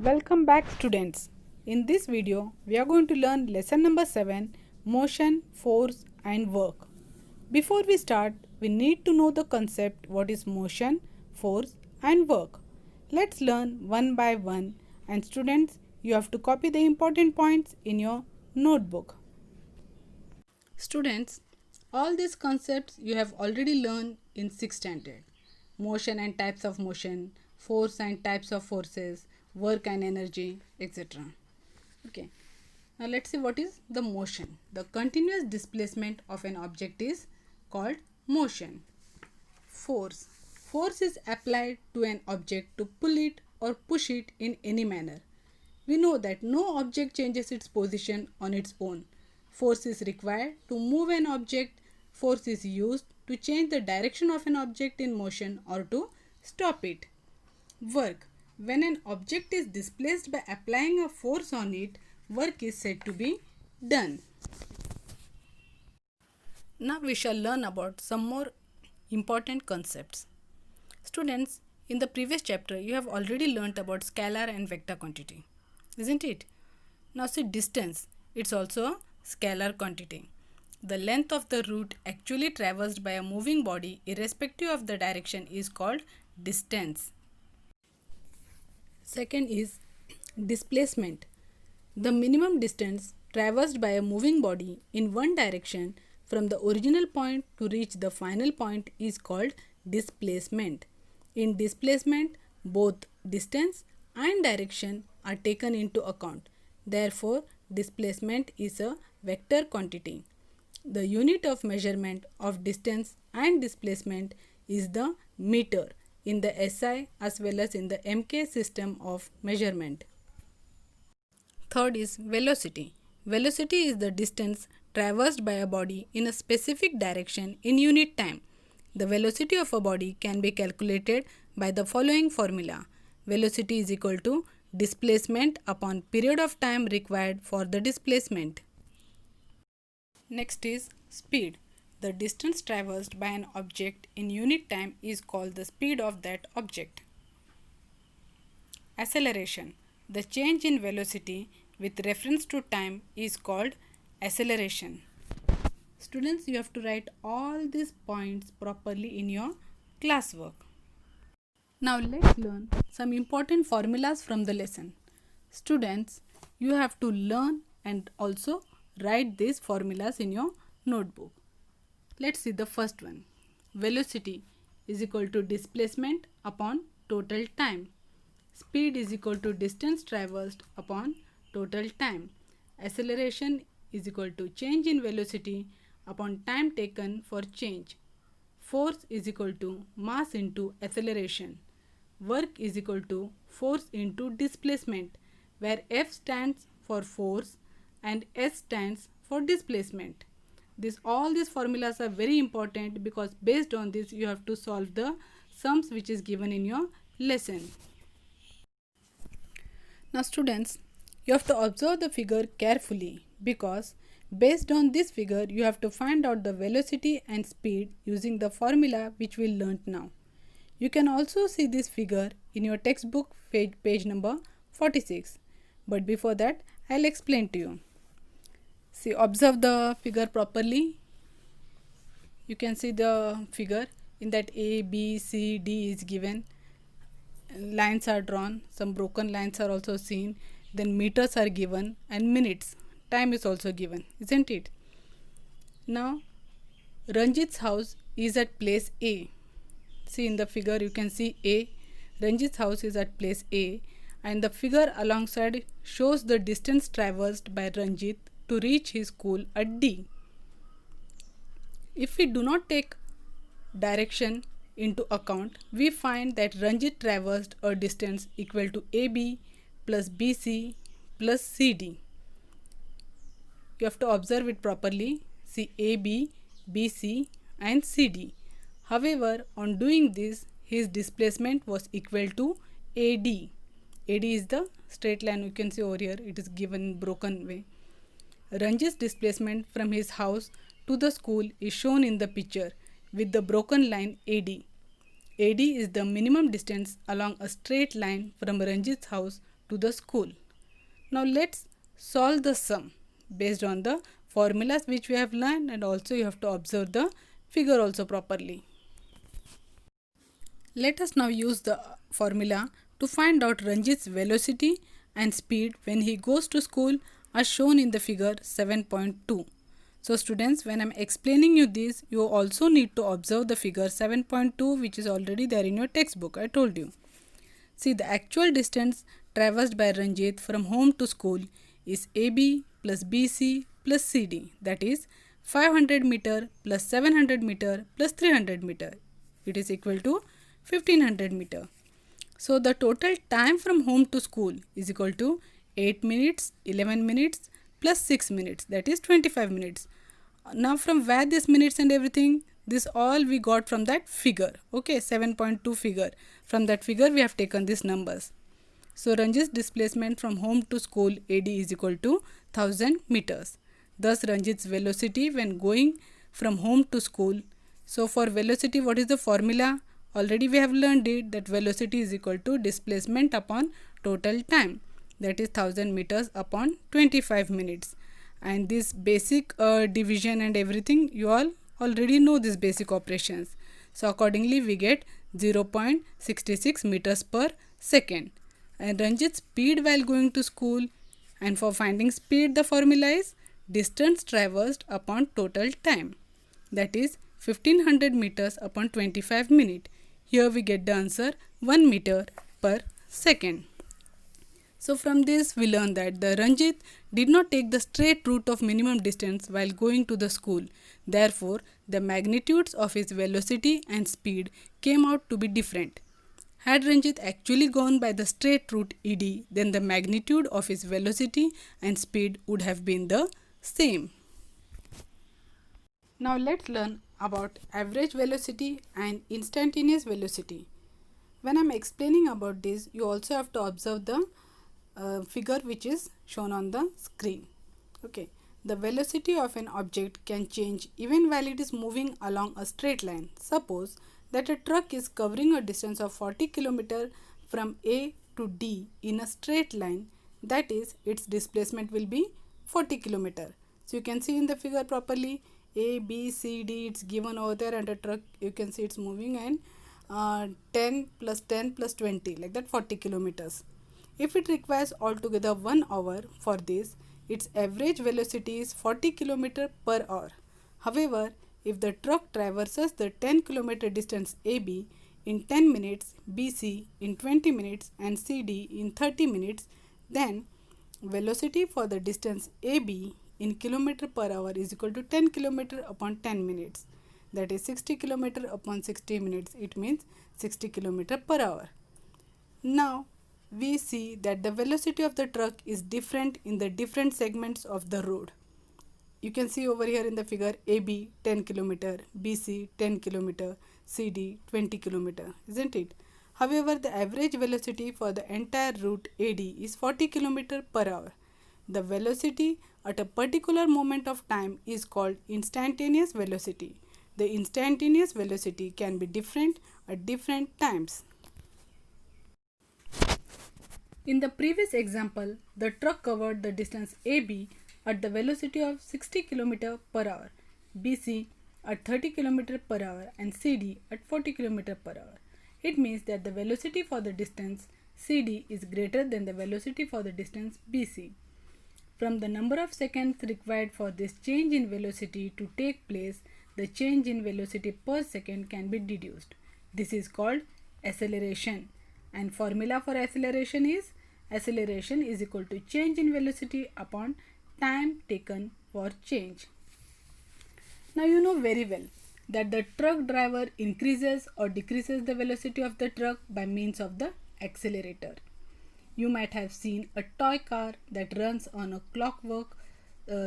Welcome back students. In this video, we are going to learn lesson number 7, motion, force and work. Before we start, we need to know the concept what is motion, force and work. Let's learn one by one, and students, you have to copy the important points in your notebook. Students, all these concepts you have already learned in 6th standard. Motion and types of motion, force and types of forces, work and energy, etc. Okay. Now let's see what is the motion. The continuous displacement of an object is called motion. Force. Force is applied to an object to pull it or push it in any manner. We know that no object changes its position on its own. Force is required to move an object. Force is used to change the direction of an object in motion or to stop it. Work. When an object is displaced by applying a force on it, work is said to be done. Now we shall learn about some more important concepts. Students, in the previous chapter you have already learnt about scalar and vector quantity, isn't it? Now see distance, it's also a scalar quantity. The length of the route actually traversed by a moving body irrespective of the direction is called distance. Second is displacement. The minimum distance traversed by a moving body in one direction from the original point to reach the final point is called displacement. In displacement, both distance and direction are taken into account. Therefore, displacement is a vector quantity. The unit of measurement of distance and displacement is the meter in the SI as well as in the MK system of measurement. Third is velocity. Velocity is the distance traversed by a body in a specific direction in unit time. The velocity of a body can be calculated by the following formula. Velocity is equal to displacement upon period of time required for the displacement. Next is speed. The distance traversed by an object in unit time is called the speed of that object. Acceleration. The change in velocity with reference to time is called acceleration. Students, you have to write all these points properly in your classwork. Now let's learn some important formulas from the lesson. Students, you have to learn and also write these formulas in your notebook. Let's see the first one. Velocity is equal to displacement upon total time. Speed is equal to distance traversed upon total time. Acceleration is equal to change in velocity upon time taken for change. Force is equal to mass into acceleration. Work is equal to force into displacement, where F stands for force and S stands for displacement. All these formulas are very important because based on this you have to solve the sums which is given in your lesson. Now students, you have to observe the figure carefully because based on this figure you have to find out the velocity and speed using the formula which we learnt now. You can also see this figure in your textbook page number 46. But before that, I'll explain to you. See, observe the figure properly. You can see the figure in that A, B, C, D is given. Lines are drawn. Some broken lines are also seen. Then meters are given and minutes. Time is also given, isn't it? Now, Ranjit's house is at place A. See in the figure you can see A. Ranjit's house is at place A and the figure alongside shows the distance traversed by Ranjit to reach his school at D. If we do not take direction into account, we find that Ranjit traversed a distance equal to AB plus BC plus CD. You have to observe it properly. See AB, BC and CD. However, on doing this, his displacement was equal to AD. AD is the straight line you can see over here. It is given in broken way. Ranjit's displacement from his house to the school is shown in the picture with the broken line AD. AD is the minimum distance along a straight line from Ranjit's house to the school. Now let's solve the sum based on the formulas which we have learned, and also you have to observe the figure also properly. Let us now use the formula to find out Ranjit's velocity and speed when he goes to school as shown in the figure 7.2. So students, when I am explaining you this, you also need to observe the figure 7.2 which is already there in your textbook. I told you. See, the actual distance traversed by Ranjit from home to school is AB plus BC plus CD, that is 500 meter plus 700 meter plus 300 meter. It is equal to 1500 meter. So the total time from home to school is equal to 8 minutes, 11 minutes plus 6 minutes, that is 25 minutes. Now from where this minutes and everything, this all we got from that figure, okay, 7.2 figure. From that figure we have taken these numbers. So Ranjit's displacement from home to school AD is equal to 1000 meters. Thus Ranjit's velocity when going from home to school. So for velocity, what is the formula? Already we have learned it, that velocity is equal to displacement upon total time, that is 1000 meters upon 25 minutes. And this basic division and everything, you all already know these basic operations. So accordingly we get 0.66 meters per second. And Ranjit's speed while going to school, and for finding speed the formula is distance traversed upon total time, that is 1500 meters upon 25 minutes. Here we get the answer 1 meter per second. So from this we learn that the Ranjit did not take the straight route of minimum distance while going to the school. Therefore, the magnitudes of his velocity and speed came out to be different. Had Ranjit actually gone by the straight route ED, then the magnitude of his velocity and speed would have been the same. Now let's learn about average velocity and instantaneous velocity. When I am explaining about this, you also have to observe the figure which is shown on the screen. Okay, the velocity of an object can change even while it is moving along a straight line. Suppose that a truck is covering a distance of 40 km from A to D in a straight line, that is, its displacement will be 40 km. So you can see in the figure properly, A, B, C, D, it's given over there, and a truck, you can see it's moving, and 10 plus 10 plus 20, like that 40 kilometers. If it requires altogether 1 hour for this, its average velocity is 40 km per hour. However, if the truck traverses the 10 km distance AB in 10 minutes, BC in 20 minutes and CD in 30 minutes, then velocity for the distance AB in kilometer per hour is equal to 10 km upon 10 minutes. That is 60 km upon 60 minutes. It means 60 km per hour. Now, we see that the velocity of the truck is different in the different segments of the road. You can see over here in the figure AB 10 km, BC 10 km, CD 20 km, isn't it? However, the average velocity for the entire route AD is 40 km per hour. The velocity at a particular moment of time is called instantaneous velocity. The instantaneous velocity can be different at different times. In the previous example, the truck covered the distance AB at the velocity of 60 km per hour, BC at 30 km per hour and CD at 40 km per hour. It means that the velocity for the distance CD is greater than the velocity for the distance BC. From the number of seconds required for this change in velocity to take place, the change in velocity per second can be deduced. This is called acceleration, and formula for acceleration is equal to change in velocity upon time taken for change. Now you know very well that the truck driver increases or decreases the velocity of the truck by means of the accelerator. You might have seen a toy car that runs on a clockwork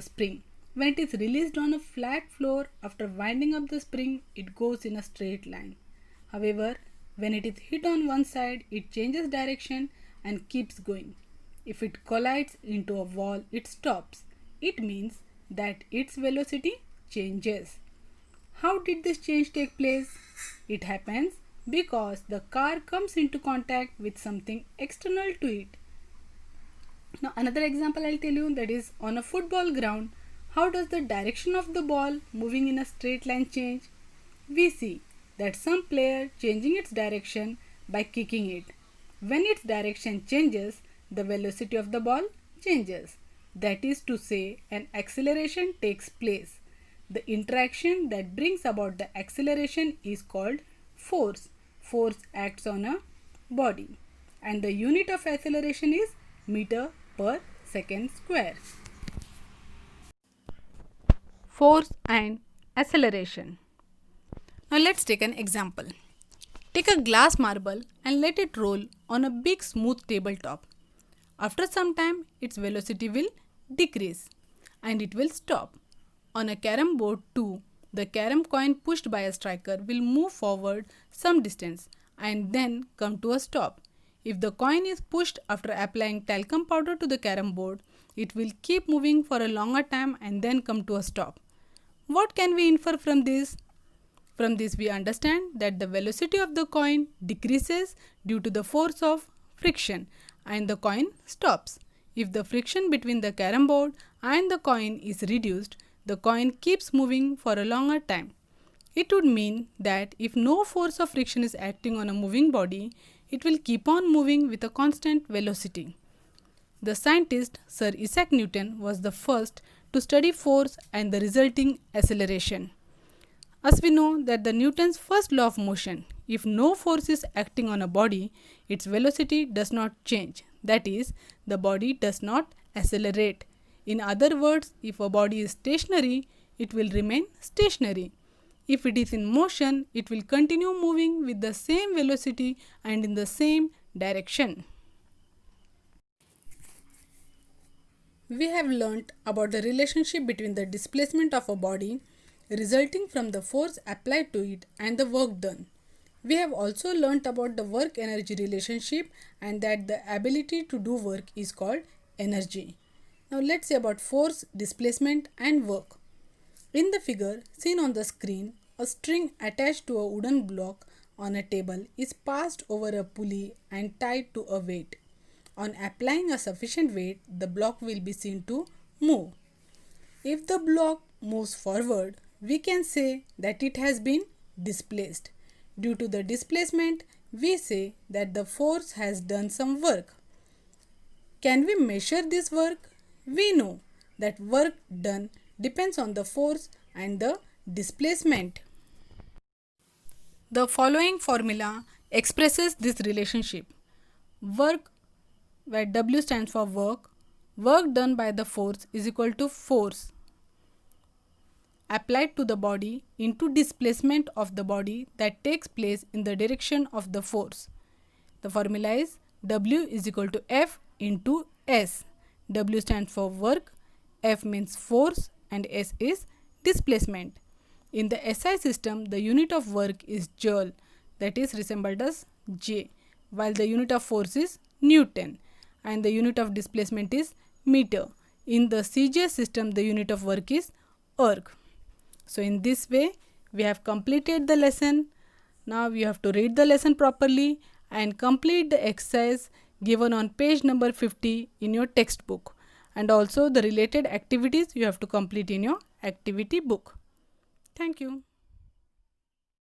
spring. When it is released on a flat floor, after winding up the spring, it goes in a straight line. However, when it is hit on one side, it changes direction and keeps going. If it collides into a wall, it stops. It means that its velocity changes. How did this change take place? It happens because the car comes into contact with something external to it. Now another example I'll tell you, that is on a football ground, how does the direction of the ball moving in a straight line change? We see that some player changing its direction by kicking it. When its direction changes, the velocity of the ball changes. That is to say, an acceleration takes place. The interaction that brings about the acceleration is called force. Force acts on a body, and the unit of acceleration is meter per second square. Force and acceleration. Now let's take an example. Take a glass marble and let it roll on a big smooth tabletop. After some time, its velocity will decrease and it will stop. On a carom board too, the carom coin pushed by a striker will move forward some distance and then come to a stop. If the coin is pushed after applying talcum powder to the carom board, it will keep moving for a longer time and then come to a stop. What can we infer from this? From this we understand that the velocity of the coin decreases due to the force of friction and the coin stops. If the friction between the carom board and the coin is reduced, the coin keeps moving for a longer time. It would mean that if no force of friction is acting on a moving body, it will keep on moving with a constant velocity. The scientist Sir Isaac Newton was the first to study force and the resulting acceleration. As we know that the Newton's first law of motion, if no force is acting on a body, its velocity does not change. That is, the body does not accelerate. In other words, if a body is stationary, it will remain stationary. If it is in motion, it will continue moving with the same velocity and in the same direction. We have learnt about the relationship between the displacement of a body resulting from the force applied to it and the work done. We have also learnt about the work-energy relationship and that the ability to do work is called energy. Now let's see about force, displacement and work. In the figure seen on the screen, a string attached to a wooden block on a table is passed over a pulley and tied to a weight. On applying a sufficient weight, the block will be seen to move. If the block moves forward, we can say that it has been displaced. Due to the displacement, we say that the force has done some work. Can we measure this work? We know that work done depends on the force and the displacement. The following formula expresses this relationship. Work, where W stands for work done by the force is equal to force applied to the body into displacement of the body that takes place in the direction of the force. The formula is W is equal to F into S. W stands for work, F means force and S is displacement. In the SI system, the unit of work is joule, that is resembled as J, while the unit of force is Newton and the unit of displacement is meter. In the CJ system, the unit of work is erg. So in this way, we have completed the lesson. Now you have to read the lesson properly and complete the exercise given on page number 50 in your textbook, and also the related activities you have to complete in your activity book. Thank you.